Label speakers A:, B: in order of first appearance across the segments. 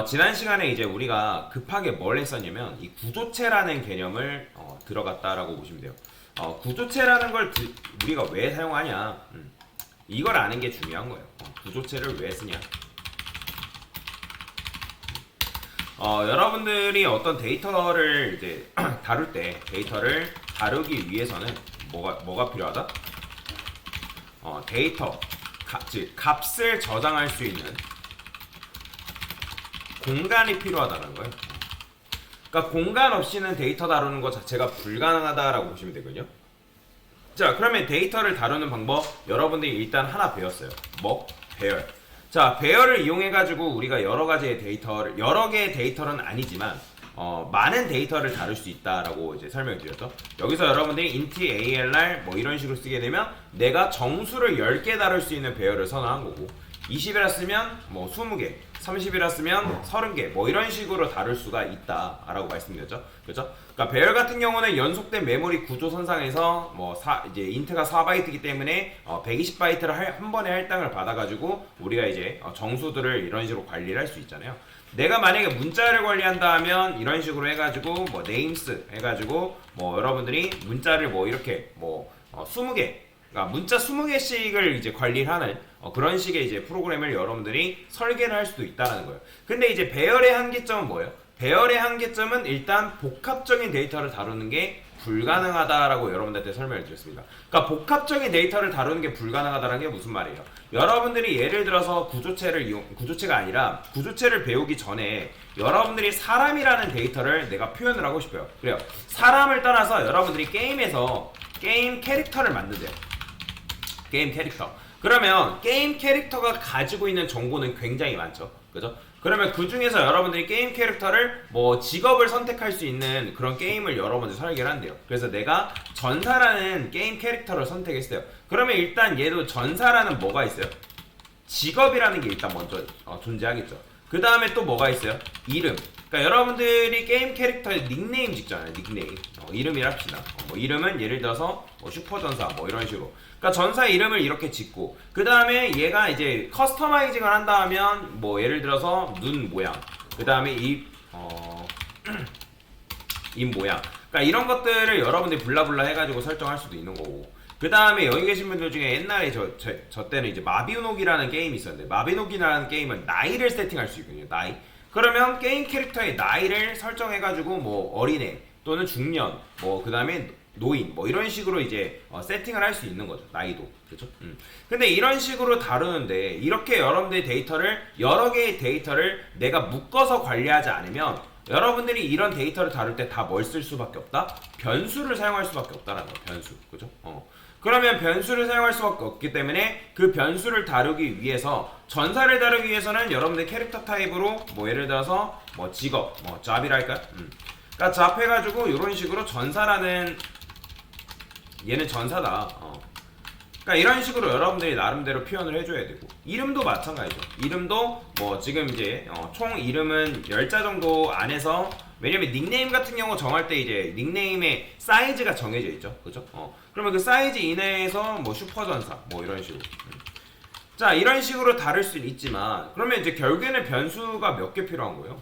A: 지난 시간에 이제 우리가 급하게 뭘 했었냐면 이 구조체라는 개념을 들어갔다라고 보시면 돼요. 구조체라는 걸 우리가 왜 사용하냐? 이걸 아는 게 중요한 거예요. 구조체를 왜 쓰냐? 여러분들이 어떤 데이터를 이제 다룰 때 데이터를 다루기 위해서는 뭐가 필요하다? 데이터, 즉 값을 저장할 수 있는 공간이 필요하다는 거예요. 그러니까 공간 없이는 데이터 다루는 것 자체가 불가능하다라고 보시면 되거든요. 자, 그러면 데이터를 다루는 방법 여러분들이 일단 하나 배웠어요. 배열. 자, 배열을 이용해가지고 우리가 여러 개의 데이터는 아니지만 많은 데이터를 다룰 수 있다라고 이제 설명을 드렸죠. 여기서 여러분들이 int ALR 뭐 이런 식으로 쓰게 되면 내가 정수를 10개 다룰 수 있는 배열을 선언한 거고, 20이라 쓰면 뭐 20개, 30이라 쓰면 30개 뭐 이런 식으로 다룰 수가 있다라고 말씀드렸죠. 그렇죠? 그러니까 배열 같은 경우는 연속된 메모리 구조 선상에서 이제 인트가 4바이트이기 때문에 120바이트를 한 번에 할당을 받아가지고 우리가 이제 정수들을 이런 식으로 관리를 할 수 있잖아요. 내가 만약에 문자를 관리한다 하면 이런 식으로 해가지고 names 해가지고 여러분들이 문자를 이렇게 20개, 그러니까 문자 20개씩을 이제 관리를 하는 그런 식의 이제 프로그램을 여러분들이 설계를 할 수도 있다는 거예요. 근데 이제 배열의 한계점은 뭐예요? 배열의 한계점은 일단 복합적인 데이터를 다루는 게 불가능하다라고 여러분들한테 설명을 드렸습니다. 그러니까 복합적인 데이터를 다루는 게 불가능하다는 게 무슨 말이에요? 여러분들이 예를 들어서 구조체가 아니라 구조체를 배우기 전에 여러분들이 사람이라는 데이터를 내가 표현을 하고 싶어요. 그래요. 사람을 따라서 여러분들이 게임에서 게임 캐릭터를 만드세요. 게임 캐릭터. 그러면 게임 캐릭터가 가지고 있는 정보는 굉장히 많죠. 그죠? 그러면 그 중에서 여러분들이 게임 캐릭터를 직업을 선택할 수 있는 그런 게임을 여러분들이 설계를 한대요. 그래서 내가 전사라는 게임 캐릭터를 선택했어요. 그러면 일단 얘도 전사라는 뭐가 있어요? 직업이라는 게 일단 먼저 존재하겠죠. 그 다음에 또 뭐가 있어요? 이름. 그러니까 여러분들이 게임 캐릭터에 닉네임 짓잖아요. 닉네임. 이름이라 합시다. 이름은 예를 들어서 슈퍼전사 이런 식으로. 그러니까 전사의 이름을 이렇게 짓고, 그 다음에 얘가 이제 커스터마이징을 한다 하면 예를 들어서 눈 모양, 그 다음에 입 모양. 그러니까 이런 것들을 여러분들이 블라블라 해가지고 설정할 수도 있는 거고. 그 다음에 여기 계신 분들 중에 옛날에 저 때는 이제 마비노기라는 게임이 있었는데, 마비노기라는 게임은 나이를 세팅할 수 있거든요. 나이. 그러면 게임 캐릭터의 나이를 설정해가지고 어린애 또는 중년, 그 다음에 노인 이런 식으로 이제 세팅을 할 수 있는 거죠. 나이도. 그렇죠? 근데 이런 식으로 다루는데, 이렇게 여러분들의 데이터를 여러 개의 데이터를 내가 묶어서 관리하지 않으면 여러분들이 이런 데이터를 다룰 때 다 뭘 쓸 수밖에 없다? 변수를 사용할 수밖에 없다라는 거예요. 변수. 그죠? 그러면 변수를 사용할 수밖에 없기 때문에 그 변수를 다루기 위해서, 전사를 다루기 위해서는 여러분들 캐릭터 타입으로 예를 들어서 직업, job이랄까요? 그러니까 job 해가지고 이런 식으로 전사라는, 얘는 전사다. 그러니까 이런 식으로 여러분들이 나름대로 표현을 해줘야 되고, 이름도 마찬가지죠. 이름도 지금 이제 총 이름은 10자 정도 안에서, 왜냐면 닉네임 같은 경우 정할 때 이제 닉네임의 사이즈가 정해져 있죠. 그죠? 그러면 그 사이즈 이내에서 슈퍼전사 이런 식으로. 자, 이런 식으로 다룰 수는 있지만, 그러면 이제 결국에는 변수가 몇 개 필요한 거예요?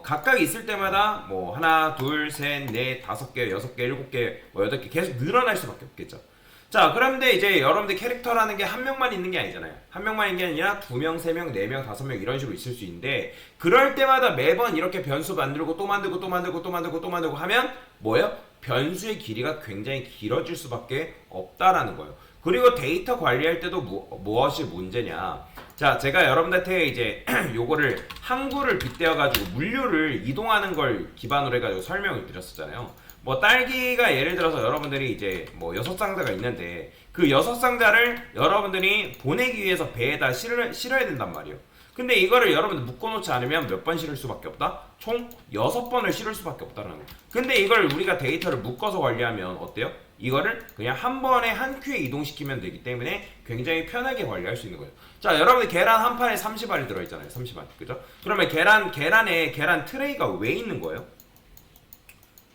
A: 각각 있을 때마다 하나, 둘, 셋, 넷, 5개, 6개, 7개, 8개 계속 늘어날 수밖에 없겠죠. 자, 그런데 이제 여러분들 캐릭터라는 게 한 명만 있는 게 아니잖아요. 한 명만 있는 게 아니라 2명, 3명, 4명, 5명 이런 식으로 있을 수 있는데, 그럴 때마다 매번 이렇게 변수 만들고 또 만들고 또 만들고 또 만들고 또 만들고 하면 뭐예요? 변수의 길이가 굉장히 길어질 수밖에 없다라는 거예요. 그리고 데이터 관리할 때도 무엇이 문제냐? 자, 제가 여러분들한테 이제 요거를 항구를 빗대어가지고 물류를 이동하는 걸 기반으로 해가지고 설명을 드렸었잖아요. 딸기가 예를 들어서 여러분들이 이제 6상자가 있는데, 그 6상자를 여러분들이 보내기 위해서 배에다 실어야 된단 말이에요. 근데 이거를 여러분들 묶어놓지 않으면 몇 번 실을 수밖에 없다? 총 6번을 실을 수밖에 없다는 거예요. 근데 이걸 우리가 데이터를 묶어서 관리하면 어때요? 이거를 그냥 한 번에 한 큐에 이동시키면 되기 때문에 굉장히 편하게 관리할 수 있는 거예요. 자, 여러분들 계란 한 판에 30알이 들어있잖아요. 30알. 그죠? 그러면 계란에 계란 트레이가 왜 있는 거예요?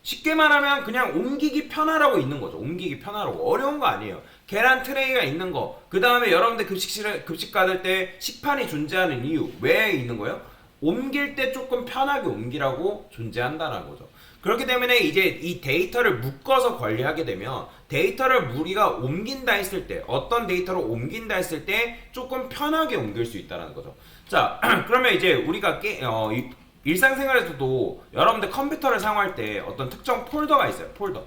A: 쉽게 말하면 그냥 옮기기 편하라고 있는 거죠. 옮기기 편하라고. 어려운 거 아니에요. 계란 트레이가 있는 거. 그 다음에 여러분들 급식 받을 때 식판이 존재하는 이유. 왜 있는 거예요? 옮길 때 조금 편하게 옮기라고 존재한다는 거죠. 그렇기 때문에 이제 이 데이터를 묶어서 관리하게 되면 데이터를 우리가 옮긴다 했을 때 어떤 데이터를 옮긴다 했을 때 조금 편하게 옮길 수 있다는 거죠. 자 그러면 이제 우리가 일상생활에서도 여러분들 컴퓨터를 사용할 때 어떤 특정 폴더가 있어요. 폴더.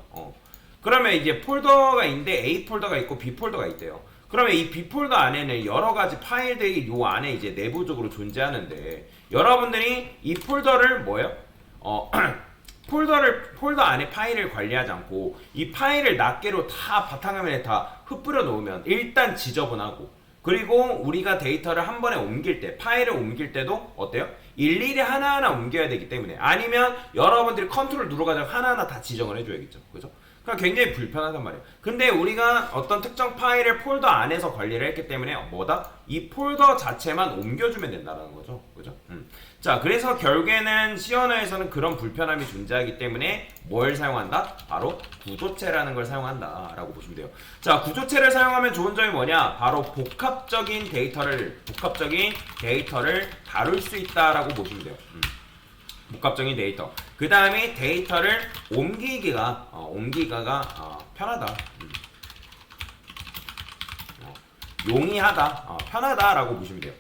A: 그러면 이제 폴더가 있는데 A 폴더가 있고 B 폴더가 있대요. 그러면 이 B 폴더 안에는 여러 가지 파일들이 요 안에 이제 내부적으로 존재하는데 여러분들이 이 폴더를 뭐예요? 폴더 안에 파일을 관리하지 않고 이 파일을 낱개로 다 바탕화면에 다 흩뿌려 놓으면 일단 지저분하고 그리고 우리가 데이터를 한 번에 옮길 때 파일을 옮길 때도 어때요? 일일이 하나하나 옮겨야 되기 때문에 아니면 여러분들이 컨트롤 누르가지고 하나하나 다 지정을 해줘야겠죠. 그죠? 그러니까 굉장히 불편하단 말이에요. 근데 우리가 어떤 특정 파일을 폴더 안에서 관리를 했기 때문에 뭐다? 이 폴더 자체만 옮겨주면 된다는 거죠. 그죠? 자, 그래서 결국에는 C 언어에서는 그런 불편함이 존재하기 때문에 뭘 사용한다? 바로 구조체라는 걸 사용한다 라고 보시면 돼요. 자, 구조체를 사용하면 좋은 점이 뭐냐? 바로 복합적인 데이터를 다룰 수 있다라고 보시면 돼요. 복합적인 데이터. 그 다음에 데이터를 옮기기가 편하다. 용이하다. 편하다라고 보시면 돼요.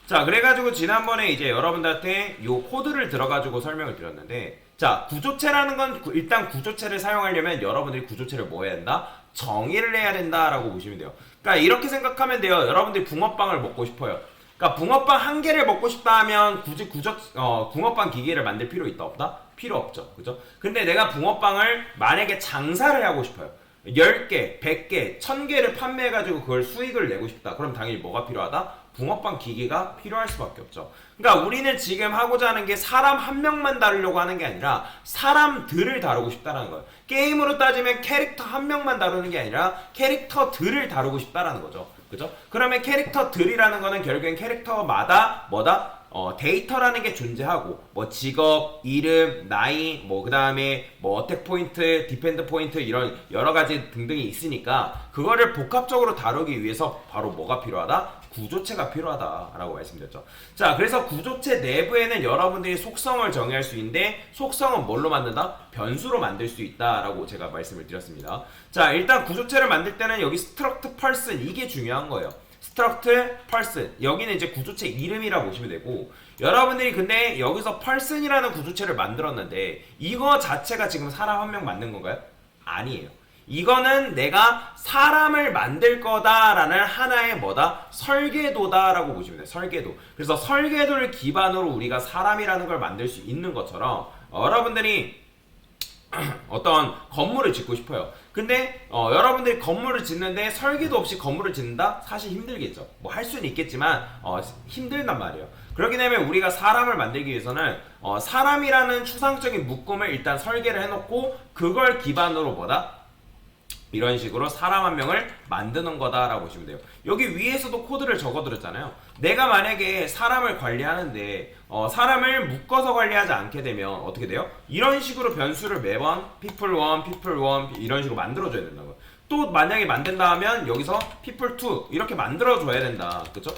A: 자, 그래가지고 지난번에 이제 여러분들한테 요 코드를 들어가지고 설명을 드렸는데, 자, 구조체라는 건 일단 구조체를 사용하려면 여러분들이 구조체를 뭐 해야 된다? 정의를 해야 된다라고 보시면 돼요. 그러니까 이렇게 생각하면 돼요. 여러분들이 붕어빵을 먹고 싶어요. 그러니까 붕어빵 한 개를 먹고 싶다 하면 굳이 붕어빵 기계를 만들 필요 있다 없다? 필요 없죠. 그죠? 근데 내가 붕어빵을 만약에 장사를 하고 싶어요. 10개, 100개, 1000개를 판매해가지고 그걸 수익을 내고 싶다. 그럼 당연히 뭐가 필요하다? 붕어빵 기계가 필요할 수밖에 없죠. 그러니까 우리는 지금 하고자 하는 게 사람 한 명만 다루려고 하는 게 아니라 사람들을 다루고 싶다는 거예요. 게임으로 따지면 캐릭터 한 명만 다루는 게 아니라 캐릭터들을 다루고 싶다는 거죠. 그죠? 그러면 캐릭터들이라는 거는 결국엔 캐릭터마다 뭐다? 데이터라는 게 존재하고 뭐 직업, 이름, 나이, 뭐 그 다음에 뭐 어택 포인트, 디펜드 포인트 이런 여러 가지 등등이 있으니까 그거를 복합적으로 다루기 위해서 바로 뭐가 필요하다? 구조체가 필요하다라고 말씀드렸죠. 자, 그래서 구조체 내부에는 여러분들이 속성을 정의할 수 있는데 속성은 뭘로 만든다? 변수로 만들 수 있다라고 제가 말씀을 드렸습니다. 자, 일단 구조체를 만들 때는 여기 struct person 이게 중요한 거예요. struct person 여기는 이제 구조체 이름이라고 보시면 되고 여러분들이 근데 여기서 person이라는 구조체를 만들었는데 이거 자체가 지금 사람 한 명 만든 건가요? 아니에요. 이거는 내가 사람을 만들 거다라는 하나의 뭐다? 설계도다라고 보시면 돼요. 설계도. 그래서 설계도를 기반으로 우리가 사람이라는 걸 만들 수 있는 것처럼 여러분들이 어떤 건물을 짓고 싶어요. 근데 여러분들이 건물을 짓는데 설계도 없이 건물을 짓는다? 사실 힘들겠죠. 뭐 할 수는 있겠지만 힘들단 말이에요. 그렇기 때문에 우리가 사람을 만들기 위해서는 사람이라는 추상적인 묶음을 일단 설계를 해놓고 그걸 기반으로 뭐다? 이런 식으로 사람 한 명을 만드는 거다라고 보시면 돼요. 여기 위에서도 코드를 적어드렸잖아요. 내가 만약에 사람을 관리하는데 사람을 묶어서 관리하지 않게 되면 어떻게 돼요? 이런 식으로 변수를 매번 people1, people1 이런 식으로 만들어줘야 된다는 거예요. 또 만약에 만든다 하면 여기서 people2 이렇게 만들어줘야 된다. 그쵸?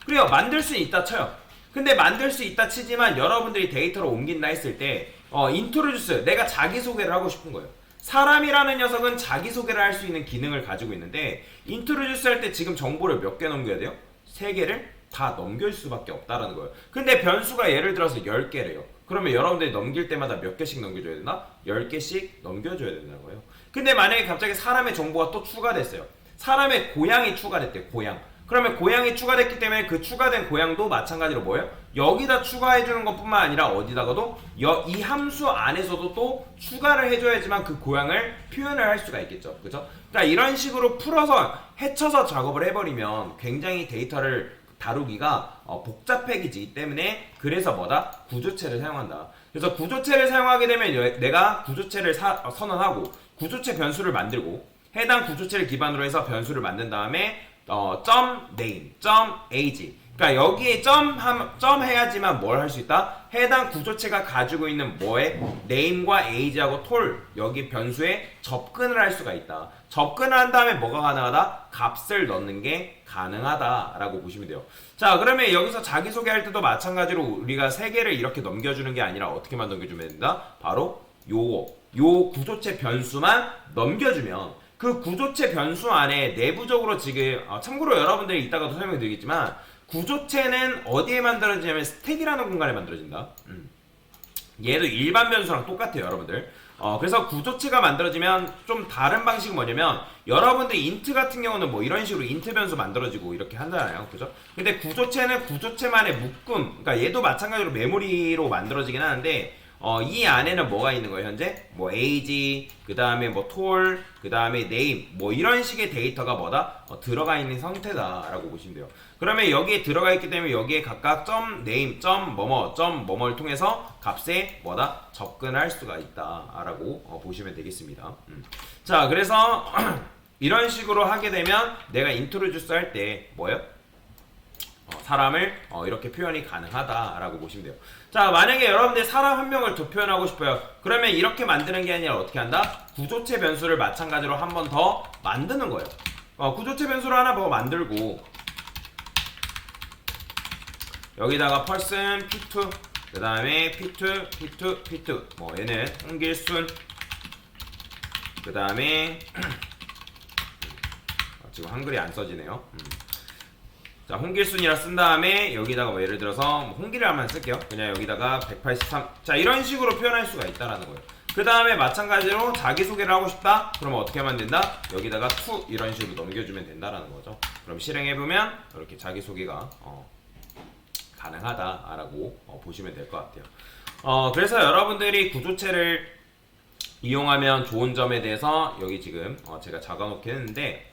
A: 그래요. 만들 수 있다 쳐요. 근데 만들 수 있다 치지만 여러분들이 데이터를 옮긴다 했을 때 introduce 내가 자기소개를 하고 싶은 거예요. 사람이라는 녀석은 자기소개를 할 수 있는 기능을 가지고 있는데 인트로듀스 할 때 지금 정보를 몇 개 넘겨야 돼요? 3개를 다 넘길 수밖에 없다라는 거예요. 근데 변수가 예를 들어서 10개래요. 그러면 여러분들이 넘길 때마다 몇 개씩 넘겨줘야 되나? 10개씩 넘겨줘야 된다는 거예요. 근데 만약에 갑자기 사람의 정보가 또 추가됐어요. 사람의 고향이 추가됐대요. 고향. 그러면 고향이 추가됐기 때문에 그 추가된 고향도 마찬가지로 뭐예요? 여기다 추가해주는 것뿐만 아니라 어디다가도 이 함수 안에서도 또 추가를 해줘야지만 그 고향을 표현을 할 수가 있겠죠. 그죠? 그러니까 이런 식으로 풀어서 헤쳐서 작업을 해버리면 굉장히 데이터를 다루기가 복잡해지기 때문에 그래서 뭐다? 구조체를 사용한다. 그래서 구조체를 사용하게 되면 내가 구조체를 선언하고 구조체 변수를 만들고 해당 구조체를 기반으로 해서 변수를 만든 다음에 .name, .ag 그러니까 여기에 점 해야지만 뭘 할 수 있다? 해당 구조체가 가지고 있는 뭐에 name과 age하고 톨 여기 변수에 접근을 할 수가 있다. 접근을 한 다음에 뭐가 가능하다? 값을 넣는 게 가능하다라고 보시면 돼요. 자, 그러면 여기서 자기소개할 때도 마찬가지로 우리가 세 개를 이렇게 넘겨주는 게 아니라 어떻게만 넘겨주면 된다? 바로 요 구조체 변수만 넘겨주면 그 구조체 변수 안에 내부적으로 지금 참고로 여러분들이 이따가도 설명드리겠지만 구조체는 어디에 만들어지냐면 스택이라는 공간에 만들어진다. 얘도 일반 변수랑 똑같아요, 여러분들. 그래서 구조체가 만들어지면 좀 다른 방식은 뭐냐면 여러분들 인트 같은 경우는 뭐 이런 식으로 인트 변수 만들어지고 이렇게 한잖아요, 그죠? 근데 구조체는 구조체만의 묶음, 그러니까 얘도 마찬가지로 메모리로 만들어지긴 하는데 이 안에는 뭐가 있는 거예요, 현재? 뭐 age, 그 다음에 뭐 톨, 그 다음에 name, 뭐 이런 식의 데이터가 뭐다? 들어가 있는 상태다라고 보시면 돼요. 그러면 여기에 들어가 있기 때문에 여기에 각각 .name, .뭐뭐를 통해서 값에 뭐다? 접근할 수가 있다라고 보시면 되겠습니다. 자, 그래서 이런 식으로 하게 되면 내가 인트로듀스 할 때 뭐예요? 사람을 이렇게 표현이 가능하다라고 보시면 돼요. 자, 만약에 여러분들 사람 한 명을 더 표현하고 싶어요. 그러면 이렇게 만드는 게 아니라 어떻게 한다? 구조체 변수를 마찬가지로 한 번 더 만드는 거예요. 구조체 변수를 하나 더 만들고 여기다가 person p2 그 다음에 p2 뭐 얘는 홍길순 그 다음에 지금 한글이 안 써지네요. 자, 홍길순이라 쓴 다음에 여기다가 뭐 예를 들어서 뭐 홍길이라만 쓸게요. 그냥 여기다가 183. 자, 이런 식으로 표현할 수가 있다라는 거예요. 그 다음에 마찬가지로 자기소개를 하고 싶다? 그러면 어떻게 하면 된다? 여기다가 to 이런 식으로 넘겨주면 된다라는 거죠. 그럼 실행해보면 이렇게 자기소개가 가능하다라고 보시면 될 것 같아요. 그래서 여러분들이 구조체를 이용하면 좋은 점에 대해서 여기 지금 제가 적어놓긴 했는데,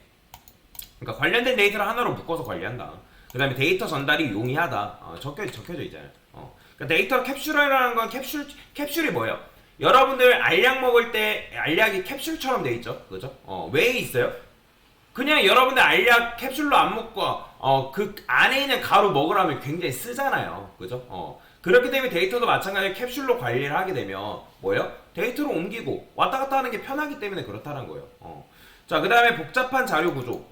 A: 그러니까 관련된 데이터를 하나로 묶어서 관리한다. 그 다음에 데이터 전달이 용이하다. 적혀져 있잖아요. 그러니까 데이터 캡슐이라는 건 캡슐이 뭐예요? 여러분들 알약 먹을 때 알약이 캡슐처럼 돼 있죠, 그죠? 왜 있어요? 그냥 여러분들 알약 캡슐로 안 먹고 그 안에 있는 가루 먹으라면 굉장히 쓰잖아요, 그죠? 그렇기 때문에 데이터도 마찬가지로 캡슐로 관리를 하게 되면 뭐예요? 데이터로 옮기고 왔다 갔다 하는 게 편하기 때문에 그렇다는 거예요. 자, 그 다음에 복잡한 자료 구조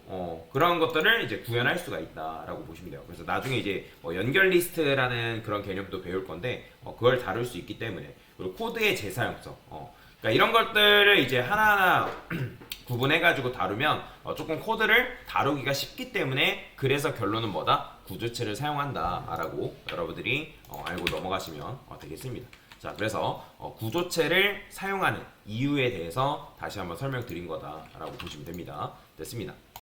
A: 그런 것들을 이제 구현할 수가 있다라고 보시면 돼요. 그래서 나중에 이제 연결 리스트라는 그런 개념도 배울 건데 그걸 다룰 수 있기 때문에, 그리고 코드의 재사용성 그러니까 이런 것들을 이제 하나하나 구분해가지고 다루면 조금 코드를 다루기가 쉽기 때문에, 그래서 결론은 뭐다? 구조체를 사용한다라고 여러분들이 알고 넘어가시면 되겠습니다. 자, 그래서 구조체를 사용하는 이유에 대해서 다시 한번 설명드린 거다라고 보시면 됩니다. 됐습니다.